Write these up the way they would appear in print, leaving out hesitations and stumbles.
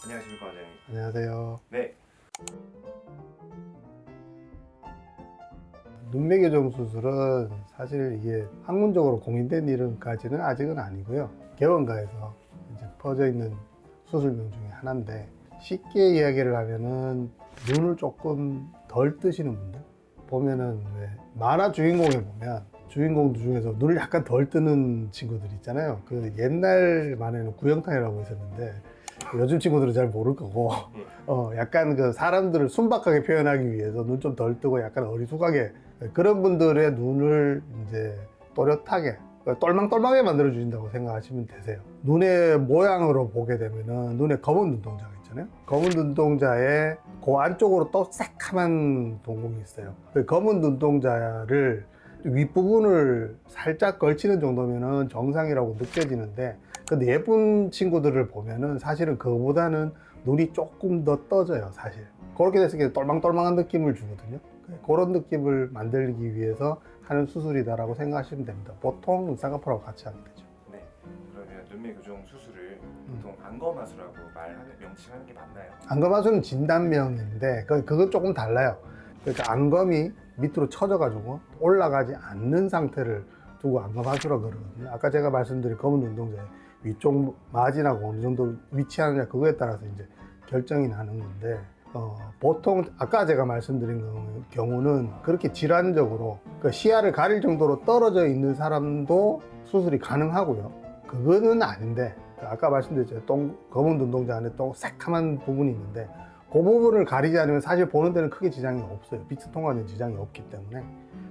안녕하십니까 원장님. 안녕하세요. 네. 눈매교정 수술은 사실 이게 학문적으로 공인된 이름까지는 아직은 아니고요. 개원가에서 이제 퍼져 있는 수술명 중에 하나인데, 쉽게 이야기를 하면은 눈을 조금 덜 뜨시는 분들 보면은, 왜 만화 주인공에 보면 주인공들 중에서 눈을 약간 덜 뜨는 친구들 있잖아요. 그 옛날 만에는 구영탄이라고 있었는데 요즘 친구들은 잘 모를 거고, 약간 그 사람들을 순박하게 표현하기 위해서 눈 좀 덜 뜨고 약간 어리숙하게, 그런 분들의 눈을 이제 또렷하게, 똘망똘망하게 만들어 주신다고 생각하시면 되세요. 눈의 모양으로 보게 되면은 눈에 검은 눈동자가 있잖아요. 검은 눈동자에 그 안쪽으로 또 새카만 동공이 있어요. 그 검은 눈동자를 윗부분을 살짝 걸치는 정도면은 정상이라고 느껴지는데, 근데 예쁜 친구들을 보면은 사실은 그거보다는 눈이 조금 더 떠져요, 사실. 그렇게 됐을 때 똘망똘망한 느낌을 주거든요. 그런 느낌을 만들기 위해서 하는 수술이다라고 생각하시면 됩니다. 보통 쌍꺼풀하고 같이 하게 되죠. 네. 그러면 눈매 교정 수술을 보통 안검하수라고 명칭하는 게 맞나요? 안검하수는 진단명인데 그건 조금 달라요. 그러니까 안검이 밑으로 처져가지고 올라가지 않는 상태를 두고 안검하수라고 그러거든요. 아까 제가 말씀드린 검은 눈동자의 위쪽 마진하고 어느 정도 위치하느냐, 그거에 따라서 이제 결정이 나는 건데, 보통 아까 제가 말씀드린 경우는 그렇게 질환적으로 그 시야를 가릴 정도로 떨어져 있는 사람도 수술이 가능하고요. 그거는 아닌데, 아까 말씀드렸죠. 검은 눈동자 안에 또 새카만 부분이 있는데 그 부분을 가리지 않으면 사실 보는 데는 크게 지장이 없어요. 빛이 통과하는 지장이 없기 때문에.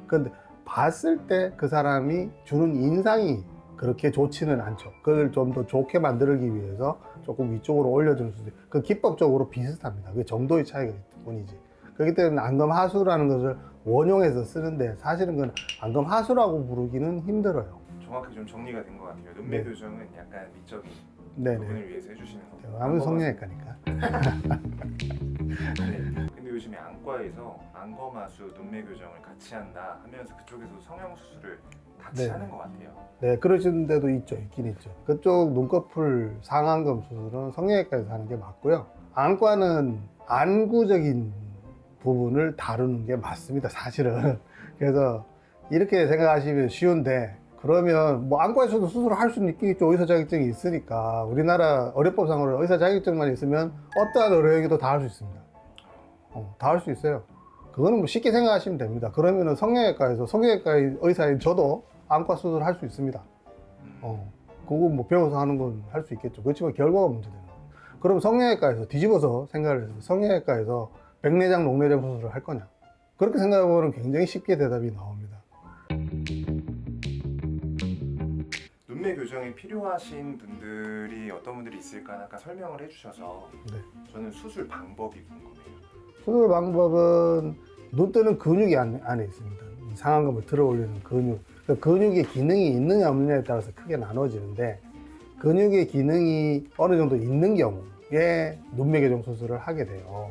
그런데 봤을 때 그 사람이 주는 인상이 그렇게 좋지는 않죠. 그걸 좀 더 좋게 만들기 위해서 조금 위쪽으로 올려주는 수술. 그 기법적으로 비슷합니다. 그게 정도의 차이가 있을 뿐이지. 그렇기 때문에 안검하수라는 것을 원용해서 쓰는데, 사실은 그건 안검하수라고 부르기는 힘들어요. 정확히 좀 정리가 된 것 같아요. 눈매 교정은 약간 미적인 네네. 부분을 위해서 해주시는 거고. 아무리 성형외과니까. 네. 근데 요즘에 안과에서 안검하수, 눈매 교정을 같이 한다 하면서 그쪽에서 성형 수술을 같이 네. 하는 것 같아요. 네, 그러시는 데도 있긴 있죠. 그쪽 눈꺼풀 상안검 수술은 성형외과에서 하는 게 맞고요. 안과는 안구적인 부분을 다루는 게 맞습니다, 사실은. 그래서 이렇게 생각하시면 쉬운데, 그러면 뭐 안과에서도 수술을 할 수는 있겠죠. 의사 자격증이 있으니까. 우리나라 의료법상으로 의사 자격증만 있으면 어떠한 의료행위도 다 할 수 있습니다. 다 할 수 있어요. 그거는 뭐 쉽게 생각하시면 됩니다. 그러면은 성형외과에서, 성형외과 의사인 저도 안과 수술을 할 수 있습니다. 그거 뭐 배워서 하는 건 할 수 있겠죠. 그렇지만 결과가 문제되는 거예요. 그럼 성형외과에서 뒤집어서 생각을 해서 성형외과에서 백내장, 녹내장 수술을 할 거냐? 그렇게 생각해보면 굉장히 쉽게 대답이 나옵니다. 눈매 교정이 필요하신 분들이 어떤 분들이 있을까 아까 설명을 해주셔서 네. 저는 수술 방법이 궁금해요. 수술 방법은 눈 뜨는 근육이 안에 있습니다. 이 상안검을 들어 올리는 근육. 그 근육의 기능이 있느냐 없느냐에 따라서 크게 나눠지는데, 근육의 기능이 어느 정도 있는 경우에 눈매 교정 수술을 하게 돼요.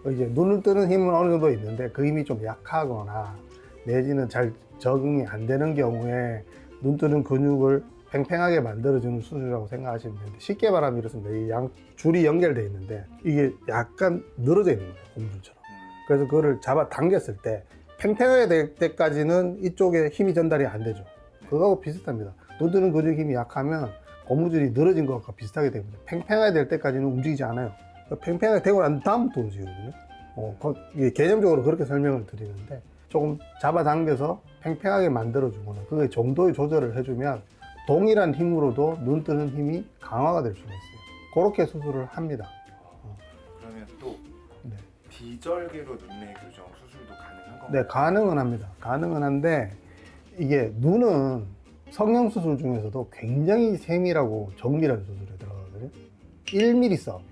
이제 눈을 뜨는 힘은 어느 정도 있는데 그 힘이 좀 약하거나 내지는 잘 적응이 안 되는 경우에 눈 뜨는 근육을 팽팽하게 만들어주는 수술이라고 생각하시면 되는데, 쉽게 말하면 이렇습니다. 이 양 줄이 연결되어 있는데 이게 약간 늘어져 있는 거예요, 고무줄처럼. 그래서 그거를 잡아 당겼을 때 팽팽하게 될 때까지는 이쪽에 힘이 전달이 안 되죠. 그거하고 비슷합니다. 눈 뜨는 근육 힘이 약하면 고무줄이 늘어진 것과 비슷하게 됩니다. 팽팽하게 될 때까지는 움직이지 않아요. 팽팽하게 되고 난 다음부터 움직이거든요. 이게 개념적으로 그렇게 설명을 드리는데, 조금 잡아당겨서 팽팽하게 만들어주거나 그게 정도의 조절을 해주면 동일한 힘으로도 눈 뜨는 힘이 강화가 될 수가 있어요. 그렇게 수술을 합니다. 그러면 또 네. 비절개로 눈매 교정 수술도 가능한 건가요? 네, 가능은 합니다. 가능은 한데, 이게 눈은 성형수술 중에서도 굉장히 세밀하고 정밀한 수술에 들어가거든요. 1mm 싸움이에요.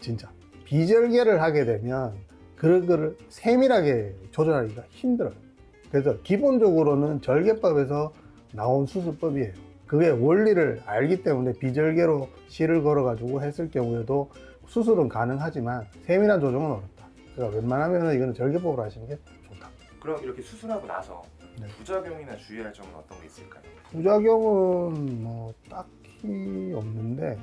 진짜. 비절개를 하게 되면 그런 거를 세밀하게 조절하기가 힘들어요. 그래서 기본적으로는 절개법에서 나온 수술법이에요. 그게 원리를 알기 때문에 비절개로 실을 걸어가지고 했을 경우에도 수술은 가능하지만 세밀한 조정은 어렵다. 그러니까 웬만하면 이거는 절개법으로 하시는 게 좋다. 그럼 이렇게 수술하고 나서 네. 부작용이나 주의할 점은 어떤 게 있을까요? 부작용은 뭐 딱히 없는데,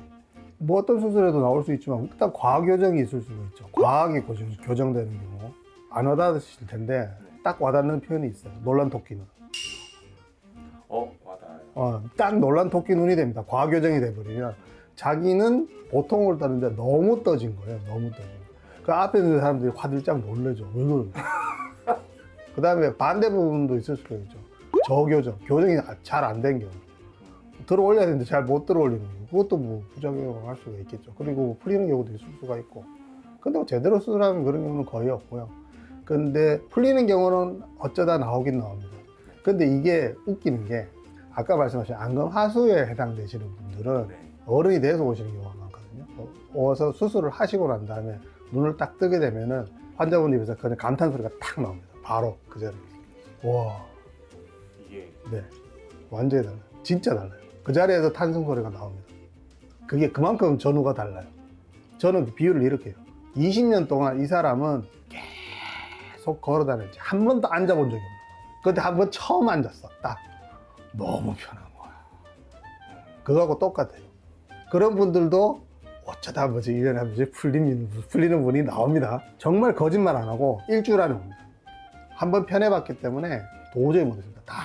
뭐 어떤 수술에도 나올 수 있지만 일단 과교정이 있을 수가 있죠. 과하게 교정되는 경우 안 와닿으실 텐데 딱 와닿는 표현이 있어요. 놀란 토끼 눈. 와닿아요. 딱 놀란 토끼 눈이 됩니다. 과교정이 돼버리면 자기는 보통을 떠는데 너무 떠진 거예요. 너무 떠진 거예요. 그 앞에 있는 사람들이 화들짝 놀래죠. 왜 그러냐. 그 다음에 반대 부분도 있을 수가 있죠. 저교정, 교정이 잘 안 된 경우. 들어 올려야 되는데 잘 못 들어 올리는 경우. 그것도 뭐 부작용을 할 수가 있겠죠. 그리고 뭐 풀리는 경우도 있을 수가 있고. 근데 뭐 제대로 수술하면 그런 경우는 거의 없고요. 근데 풀리는 경우는 어쩌다 나오긴 나옵니다. 근데 이게 웃기는 게 아까 말씀하신 안검하수에 해당되시는 분들은 네. 어른이 돼서 오시는 경우가 많거든요. 와서 수술을 하시고 난 다음에 눈을 딱 뜨게 되면은 환자분 입에서 그냥 감탄 소리가 탁 나옵니다. 바로 그 자리에. 와, 이게 네, 완전히 달라요. 진짜 달라요. 그 자리에서 탄성 소리가 나옵니다. 그게 그만큼 전후가 달라요. 저는 그 비유를 이렇게 해요. 20년 동안 이 사람은 계속 걸어 다녔지 한 번도 앉아본 적이 없어요. 근데 한 번 처음 앉았어. 딱 너무 편한 거야. 그거하고 똑같아요. 그런 분들도 어쩌다 뭐지 1년에 한 번씩 풀리는 분이 나옵니다. 정말 거짓말 안 하고 일주일 안에 옵니다. 한 번 편해봤기 때문에 도저히 못했습니다. 다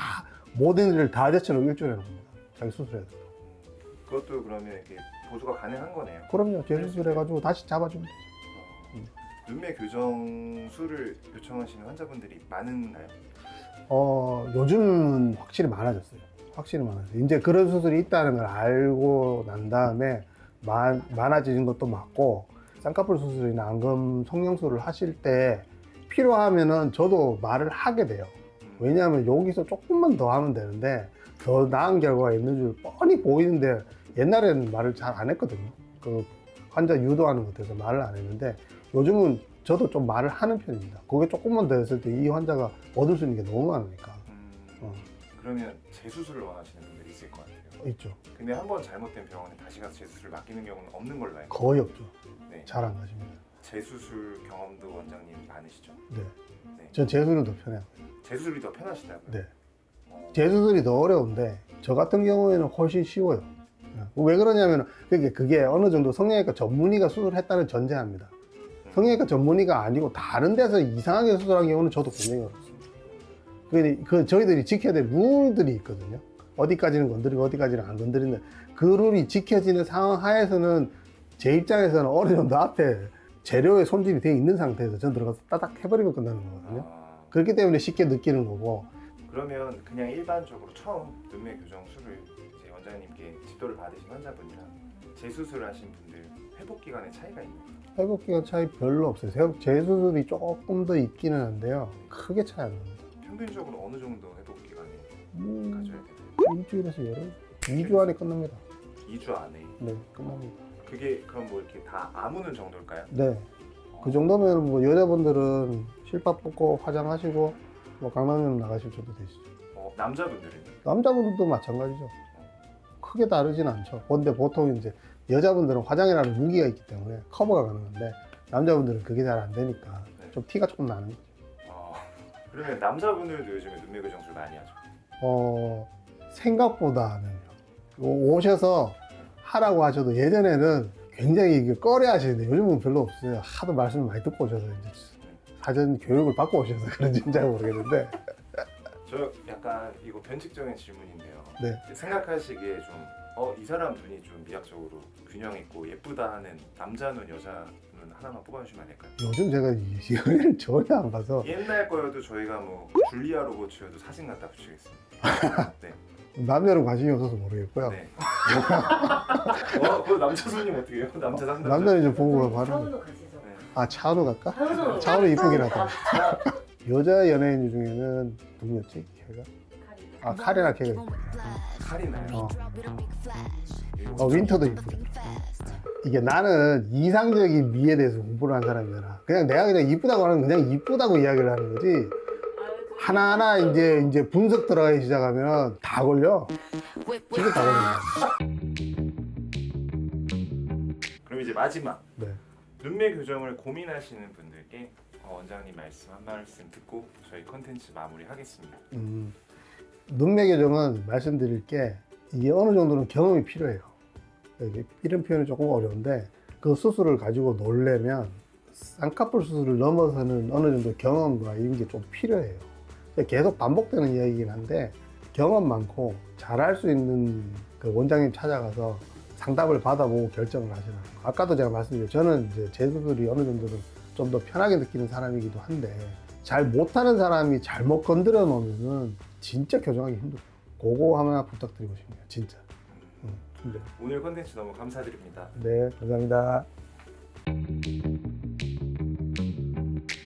모든 일을 다 제쳐놓고 일주일에 옵니다. 자기 수술해야 돼요. 그것도 그러면 이렇게 보조가 가능한 거네요. 그럼요. 재수술해가지고 다시 잡아주면 되죠. 눈매 교정술을 요청하시는 환자분들이 많은가요? 요즘은 확실히 많아졌어요. 확실히 많아졌어요. 이제 그런 수술이 있다는 걸 알고 난 다음에 많아지는 것도 맞고, 쌍꺼풀 수술이나 안검 성형술을 하실 때 필요하면은 저도 말을 하게 돼요. 왜냐하면 여기서 조금만 더 하면 되는데 더 나은 결과가 있는 줄 뻔히 보이는데, 옛날에는 말을 잘 안 했거든요. 그 환자 유도하는 것에서 말을 안 했는데 요즘은 저도 좀 말을 하는 편입니다. 그게 조금만 더 했을 때 이 환자가 얻을 수 있는 게 너무 많으니까. 그러면 재수술을 원하시는 분들이 있을 것 같아요. 있죠. 근데 한 번 잘못된 병원에 다시 가서 재수술을 맡기는 경우는 없는 걸로 알고 거의 없죠. 네. 잘 안 가십니다. 재수술 경험도 원장님 많으시죠? 네. 네. 전 재수술을 더 편해요. 재수술이 더 편하시다고요? 네. 재수술이 더 어려운데 저 같은 경우에는 훨씬 쉬워요. 왜 그러냐면 그게 어느 정도 성형외과 전문의가 수술했다는 전제합니다. 성형외과 전문의가 아니고 다른 데서 이상하게 수술한 경우는 저도 굉장히 어렵습니다. 저희들이 지켜야 될 룰들이 있거든요. 어디까지는 건드리고 어디까지는 안 건드리는 그 룰이 지켜지는 상황 하에서는 제 입장에서는 어느 정도 앞에 재료에 손질이 되어 있는 상태에서 전 들어가서 따닥 해버리고 끝나는 거거든요. 그렇기 때문에 쉽게 느끼는 거고. 그러면 그냥 일반적으로 처음 눈매 교정술을 이제 원장님께 지도를 받으신 환자분이랑 재수술을 하신 분들 회복 기간의 차이가 있나요? 회복 기간 차이 별로 없어요. 재수술이 조금 더 있기는 한데요. 크게 차이 안 납니다. 평균적으로 어느 정도 회복 기간을 가져야 되나요? 일주일에서 열흘? 2주 안에 끝납니다. 2주 안에. 네, 끝납니다. 그게 그럼 뭐 이렇게 다 아무는 정도일까요? 네. 그 정도면 뭐 여자분들은 실밥 뽑고 화장하시고 뭐 강남역 나가실 정도 되시죠. 남자분들은? 남자분들도 마찬가지죠. 크게 다르진 않죠. 근데 보통 이제 여자분들은 화장이라는 무기가 있기 때문에 커버가 가능한데 남자분들은 그게 잘 안 되니까 좀 티가 조금 나는 거죠. 그러면 남자분들도 요즘에 눈매 교정술 많이 하죠? 생각보다는요. 오셔서 하라고 하셔도 예전에는 굉장히 이게 꺼려 하시는데 요즘은 별로 없어요. 하도 말씀을 많이 듣고 오셔서 이제 사전 교육을 받고 오셔서 그런지 잘 모르겠는데. 저 약간 이거 변칙적인 질문인데요. 네. 생각하시기에 좀 이 사람 눈이 좀 미학적으로 균형 있고 예쁘다 하는 남자 눈, 여자 눈 하나만 뽑아주시면 안 될까요? 요즘 제가 이 연예를 전혀 안 봐서 옛날 거여도 저희가 뭐 줄리아 로버츠여도 사진 갖다 붙이겠습니다. 네. 남자는 관심이 없어서 모르겠고요. 네. 그 남자 손님 어떻게 해요? 남자 상담자. 남자는 이제 보고 바로. 차은우 가시죠. 네. 차은우 갈까? 차은우. 차은우 이쁘긴 하다. 여자 연예인 중에는 누구였지? 걔가? 카리나 걔가. 카리나요? 윈터도 이쁘게. 이게 나는 이상적인 미에 대해서 공부를 한 사람이잖아. 그냥 내가 그냥 이쁘다고 하면 그냥 이쁘다고 이야기를 하는 거지. 하나하나 이제 분석 들어가기 시작하면 다 걸려. 진짜 다 걸려. 그럼 이제 마지막 네. 눈매 교정을 고민하시는 분들께 원장님 말씀 한 말씀 듣고 저희 컨텐츠 마무리하겠습니다. 눈매 교정은 말씀드릴 게 이게 어느 정도는 경험이 필요해요. 이런 표현이 조금 어려운데 그 수술을 가지고 놀려면 쌍꺼풀 수술을 넘어서는 어느 정도 경험과 이런 게 좀 필요해요. 계속 반복되는 이야기이긴 한데 경험 많고 잘할 수 있는 그 원장님 찾아가서 상담을 받아보고 결정을 하시는 거예요. 아까도 제가 말씀드렸죠. 저는 이제 제 수술이 어느 정도는 좀 더 편하게 느끼는 사람이기도 한데 잘 못하는 사람이 잘못 건드려 놓으면은 진짜 교정하기 힘들어요. 그거 하나 부탁드리고 싶네요. 진짜. 힘들어요. 오늘 컨텐츠 너무 감사드립니다. 네, 감사합니다.